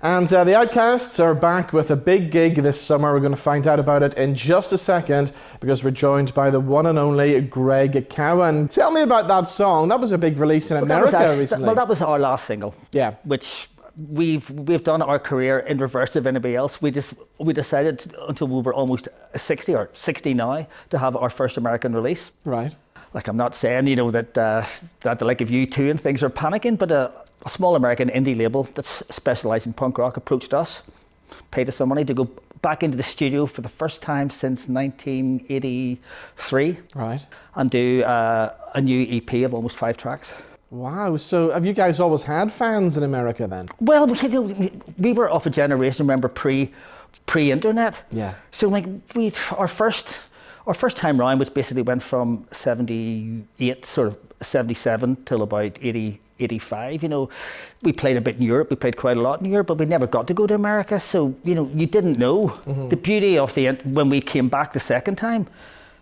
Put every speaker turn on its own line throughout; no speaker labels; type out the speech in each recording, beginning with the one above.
And the Outcasts are back with a big gig this summer. We're going to find out about it in just a second because we're joined by the one and only Greg Cowan. Tell me about that song. That was a big release in America recently.
That was our last single.
Yeah.
Which we've done our career in reverse of anybody else. We decided until we were almost 60 or 60 now to have our first American release.
Right.
Like, I'm not saying, that the like of U2 and things are panicking, but a small American indie label that's specialised in punk rock approached us, paid us some money to go back into the studio for the first time since 1983.
Right.
And do a new EP of almost 5 tracks.
Wow. So have you guys always had fans in America then?
Well, we were of a generation, remember, pre-internet.
Yeah.
So like our first time round, which basically went from 78, sort of 77 till about 80, 85, we played a bit in Europe, we played quite a lot in Europe, but we never got to go to America. So, you didn't know. Mm-hmm. The beauty of when we came back the second time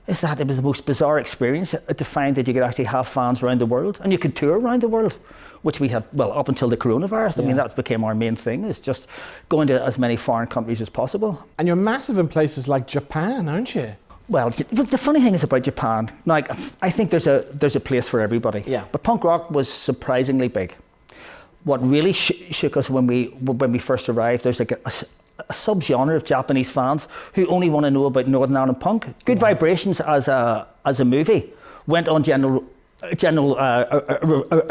is that it was the most bizarre experience to find that you could actually have fans around the world and you could tour around the world, which we had, well, up until the coronavirus. Yeah. I mean, that became our main thing, is just going to as many foreign countries as possible. And
you're massive in places like Japan, aren't you?
Well, the funny thing is about Japan, like, I think there's a place for everybody.
Yeah.
But punk rock was surprisingly big. What really shook us when we first arrived, there's like a subgenre of Japanese fans who only want to know about Northern Ireland punk. Good Vibrations as a movie went on general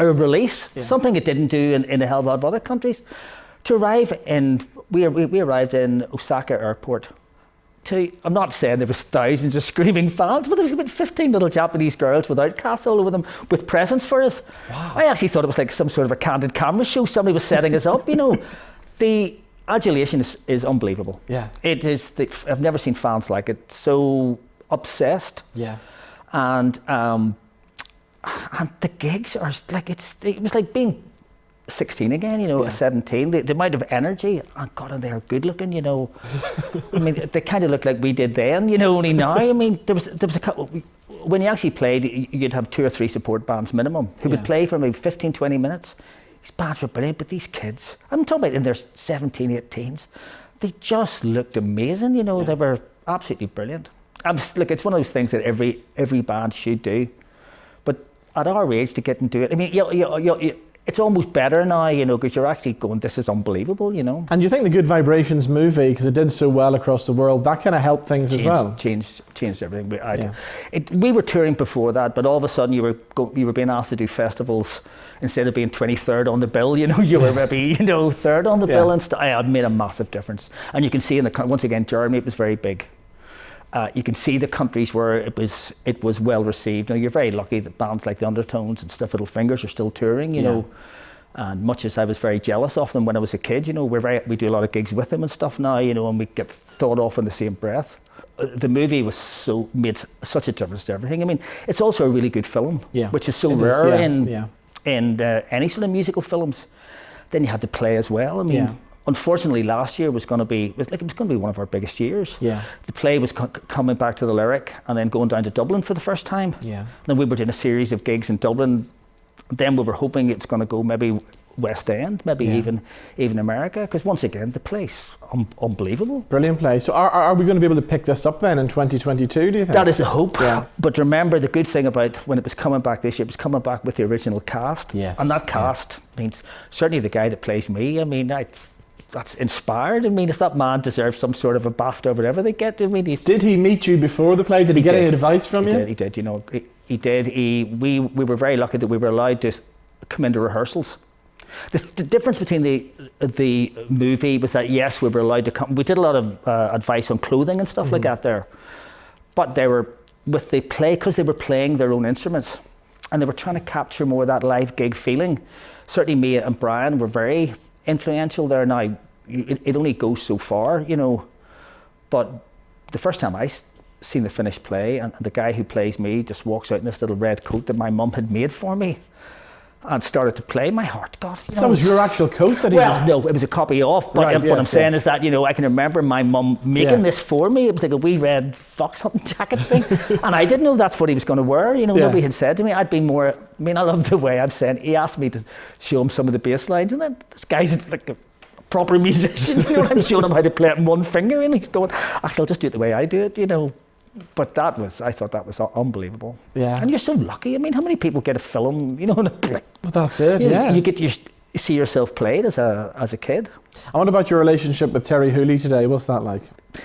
release, yeah. Something it didn't do in a hell of a lot of other countries. To arrive in, we arrived in Osaka airport. I'm not saying there was thousands of screaming fans, but there was about 15 little Japanese girls with Outcasts all over them with presents for us.
Wow.
I actually thought it was like some sort of a candid camera show. Somebody was setting us up, The adulation is unbelievable.
Yeah.
It is. I've never seen fans like it. So obsessed.
Yeah.
And the gigs are like, it was like being 16 again,
Yeah.
17, the amount of energy, and God, and they're good looking, I mean, they kind of look like we did then, only now. I mean, there was a couple, when you actually played, you'd have 2 or 3 support bands minimum, who would play for maybe 15, 20 minutes. These bands were brilliant, but these kids, I'm talking about in their 17, 18s, they just looked amazing,
Yeah.
They were absolutely brilliant. Look, it's one of those things that every band should do, but at our age to get and do it, I mean, it's almost better now, because you're actually going, this is unbelievable,
And you think the Good Vibrations movie, because it did so well across the world, that kind of helped things as well?
Changed everything. We were touring before that, but all of a sudden you were being asked to do festivals instead of being 23rd on the bill, you were maybe, 3rd on the bill, and it made a massive difference. And you can see once again, Germany, it was very big. You can see the countries where it was well received. Now, you're very lucky that bands like the Undertones and Stiff Little Fingers are still touring, you know. And much as I was very jealous of them when I was a kid, we do a lot of gigs with them and stuff now, and we get thought of in the same breath. The movie made such a difference to everything. I mean, it's also a really good film, which is so rare in any sort of musical films. Then you had to play as well. I mean. Unfortunately, last year was going to be one of our biggest years.
Yeah.
The play was coming back to the Lyric and then going down to Dublin for the first time.
Yeah.
Then we were doing a series of gigs in Dublin. Then we were hoping it's going to go maybe West End, maybe even America, because once again, the place, unbelievable.
Brilliant play. So are we going to be able to pick this up then in 2022, do you think?
That is the hope.
Yeah.
But remember, the good thing about when it was coming back this year, it was coming back with the original cast.
Yes.
And that cast means, certainly the guy that plays me, I mean, that's inspired. I mean, if that man deserves some sort of a BAFTA or whatever they get, I mean,
Did he meet you before the play? Did he get any advice from you?
He did. He did. We were very lucky that we were allowed to come into rehearsals. The difference between the movie was that, yes, we were allowed to come. We did a lot of advice on clothing and stuff like that there. But they were, with the play, because they were playing their own instruments and they were trying to capture more of that live gig feeling. Certainly me and Brian were very influential there. Now, it only goes so far, but the first time I seen the finished play, and the guy who plays me just walks out in this little red coat that my mum had made for me and started to play, my heart got...
That was your actual coat that he
no, it was a copy of, but what I'm saying is that, I can remember my mum making this for me. It was like a wee red fox hunting jacket thing, and I didn't know that's what he was going to wear, nobody had said to me. I'd been more... I mean, I love the way I'm saying, he asked me to show him some of the bass lines, and then this guy's like a proper musician. You know, I'm showing him how to play it in one finger, and he's going, actually, I'll just do it the way I do it, you know. But I thought that was unbelievable.
Yeah.
And you're so lucky. I mean, how many people get a film, you know, and
well, that's it, yeah.
You get to see yourself played as a kid.
And what about your relationship with Terri Hooley today? What's that like?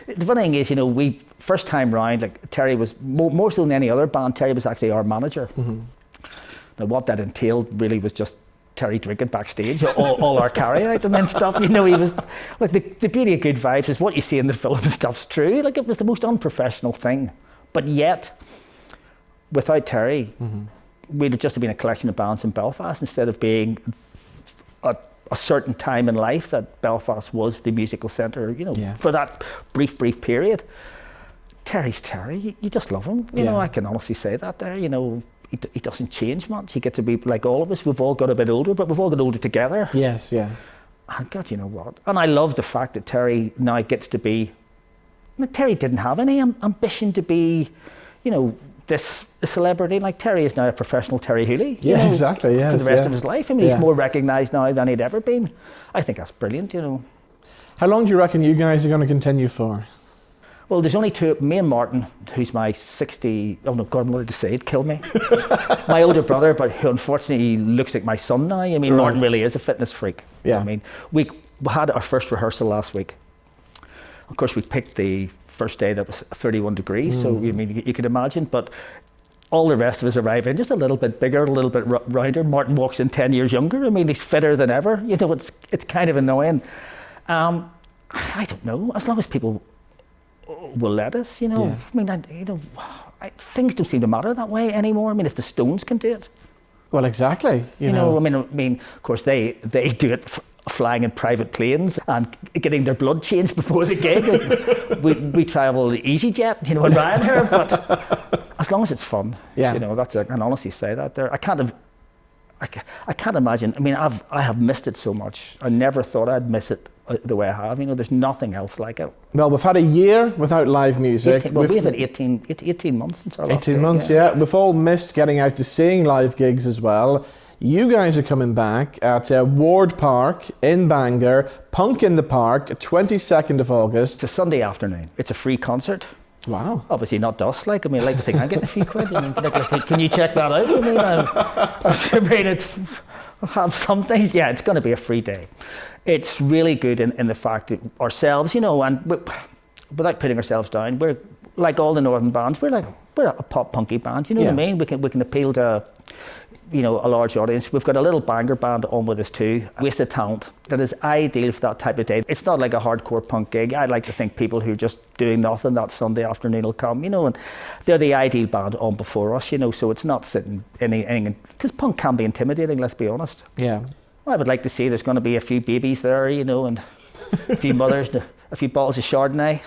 The funny thing is, you know, we first time round, like Terri was more so than any other band. Terri was actually our manager. Mm-hmm. Now, what that entailed really was just Terri drinking backstage, all our carry out and then stuff. You know, he was like the beauty of Good Vibes is what you see in the film and stuff's true. Like, it was the most unprofessional thing, but yet without Terri, mm-hmm. we'd have just been a collection of bands in Belfast instead of being a certain time in life that Belfast was the musical centre, you know, for that brief period. Terry's Terry, you just love him. You know, I can honestly say that there, you know, he doesn't change much. He gets to be like all of us. We've all got a bit older, but we've all got older together.
Yes, yeah.
And God, you know what? And I love the fact that Terry now gets to be, I mean, Terry didn't have any ambition to be, you know, this celebrity. Like, Terry is now a professional Terri Hooley.
Yeah,
you know,
exactly. Yes,
for the rest of his life. I mean, he's more recognised now than he'd ever been. I think that's brilliant, you know.
How long do you reckon you guys are going to continue for?
Well, there's only two, me and Martin, who's my 60, oh no, God, I'm going to say it, kill me. My older brother, but who unfortunately looks like my son now. I mean, Martin really is a fitness freak.
Yeah.
I mean, we had our first rehearsal last week. Of course, we picked the first day that was 31 degrees, so I mean, you can imagine, but all the rest of us arrive in just a little bit bigger, a little bit rounder. Martin walks in 10 years younger. I mean, he's fitter than ever. You know, it's kind of annoying. I don't know, as long as people will let us, you know.
Yeah.
I mean, you know, things don't seem to matter that way anymore. I mean, if the Stones can do it.
Well, exactly. You
know, I mean, of course, they do it flying in private planes and getting their blood changed before the gig. we travel EasyJet, you know, and Ryanair, but as long as it's fun, you know, that's it. I can honestly say that there. I can't imagine. I mean, I have missed it so much. I never thought I'd miss it the way I have. You know, there's nothing else like it.
Well, we've had a year without live music.
We've had 18 months since our last
18 months, yeah. We've all missed getting out to seeing live gigs as well. You guys are coming back at Ward Park in Bangor, Punk in the Park, 22nd of August.
It's a Sunday afternoon. It's a free concert.
Wow.
Obviously not dust, like, I mean, I like to think I'm getting a few quid. I mean, can you check that out? I mean, it's, have some things, yeah, it's going to be a free day. It's really good in the fact that ourselves, you know, and without putting ourselves down, we're like all the northern bands, we're a pop punky band, you know what I mean? We can appeal to, you know, a large audience. We've got a little Bangor band on with us too, Wasted Talent, that is ideal for that type of day. It's not like a hardcore punk gig. I like to think people who are just doing nothing that Sunday afternoon will come, you know, and they're the ideal band on before us, you know, so it's not sitting anything, because punk can be intimidating, let's be honest.
Yeah.
I would like to see there's going to be a few babies there, you know, and a few mothers, a few bottles of Chardonnay.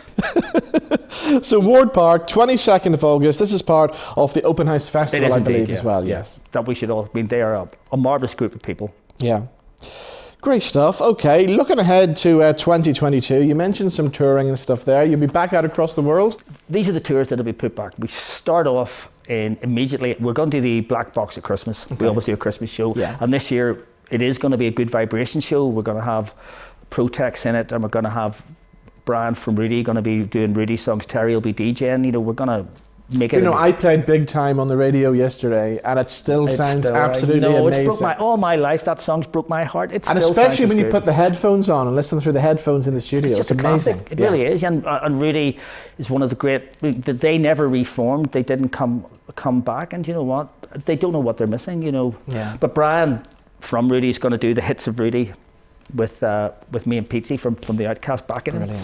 So Ward Park, 22nd of August. This is part of the Open House Festival, I believe, as well. Yes.
That we should all, I mean, they are a marvellous group of people.
Yeah. Great stuff. Okay, looking ahead to 2022, you mentioned some touring and stuff there. You'll be back out across the world?
These are the tours that will be put back. We start off immediately. We're going to do the Black Box at Christmas. Okay. We always do a Christmas show. Yeah. And this year, it is going to be a Good Vibration show. We're going to have Protex in it, and we're going to have Brian from Rudy going to be doing Rudy songs. Terry will be DJing. You know, we're going to make it. You
know, I played Big Time on the radio yesterday, and it still sounds absolutely amazing.
It's all my life, that song's broke my heart. And
especially when you put the headphones on and listen through the headphones in the studio. It's amazing.
Classic. It really is. And Rudy is one of the great. They never reformed. They didn't come back. And you know what? They don't know what they're missing. You know.
Yeah.
But Brian from Rudy is going to do the hits of Rudy with me and Pete from the Outcasts backing him.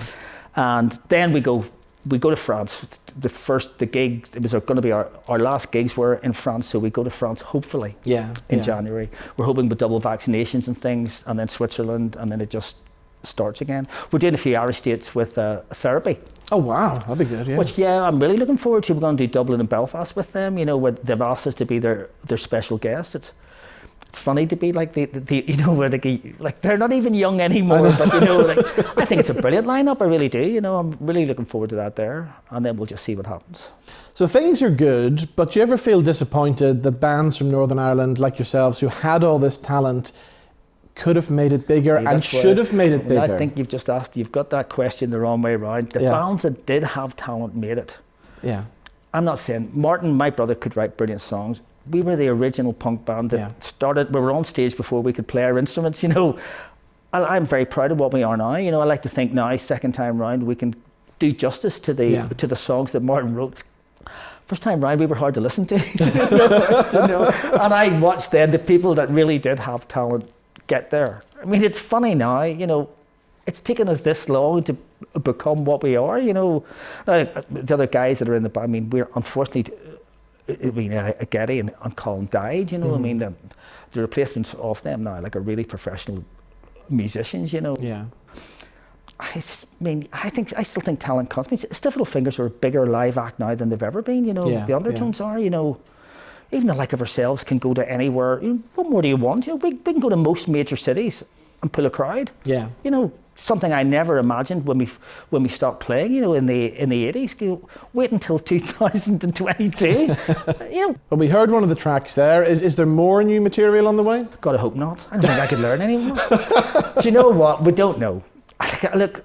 And then we go to France. The gigs, it was going to be our last gigs were in France, so we go to France hopefully in January. We're hoping with double vaccinations and things, and then Switzerland, and then it just starts again. We're doing a few Irish dates with Therapy.
Oh wow, that'd be good, yeah.
Which I'm really looking forward to. We're going to do Dublin and Belfast with them, you know, where they've asked us to be their special guests. It's funny to be like the you know, where they're not even young anymore, but you know, like, I think it's a brilliant lineup. I really do. You know, I'm really looking forward to that there, and then we'll just see what happens.
So things are good, but do you ever feel disappointed that bands from Northern Ireland like yourselves, who had all this talent, could have made it bigger and should have made it bigger?
I think you've got that question the wrong way around. The bands that did have talent made it.
Yeah.
I'm not saying Martin, my brother, could write brilliant songs. We were the original punk band that started. We were on stage before we could play our instruments. You know, I'm very proud of what we are now. You know, I like to think now, second time round, we can do justice to the songs that Martin wrote. First time round, we were hard to listen to. And I watched then the people that really did have talent get there. I mean, it's funny now, you know, it's taken us this long to become what we are, you know. The other guys that are in the band, I mean, we're unfortunately, Getty and Colin died, you know. I mean, the replacements of them now, like, are really professional musicians, you know.
Yeah.
I still think talent comes. I mean, Stiff Little Fingers are a bigger live act now than they've ever been, you know. The Undertones are, you know. Even the like of ourselves can go to anywhere. You know, what more do you want? You know, we can go to most major cities and pull a crowd. Yeah. You know, something I never imagined when we stopped playing, you know, in the 80s. You know, wait until 2022. You know.
Well, we heard one of the tracks there. Is there more new material on the way?
Gotta hope not. I don't think I could learn anymore. Do you know what? We don't know. Look,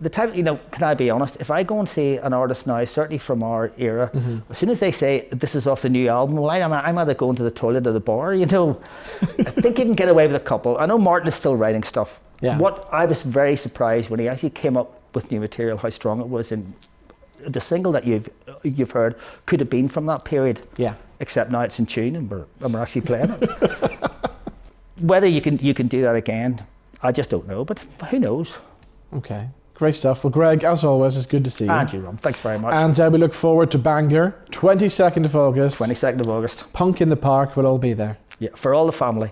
the type, you know, can I be honest? If I go and see an artist now, certainly from our era, as soon as they say this is off the new album, well, I'm either going to the toilet or the bar, you know. I think you can get away with a couple. I know Martin is still writing stuff. Yeah. What I was very surprised when he actually came up with new material, how strong it was, and the single that you've heard could have been from that period. Yeah. Except now it's in tune and we're actually playing it. Whether you can do that again, I just don't know, but who knows? Okay.
Great stuff. Well, Greg, as always, it's good to see you.
And you, Ron. Thanks very much.
And we look forward to Bangor, 22nd of August.
22nd of August.
Punk in the Park, we'll all be there.
Yeah, for all the family.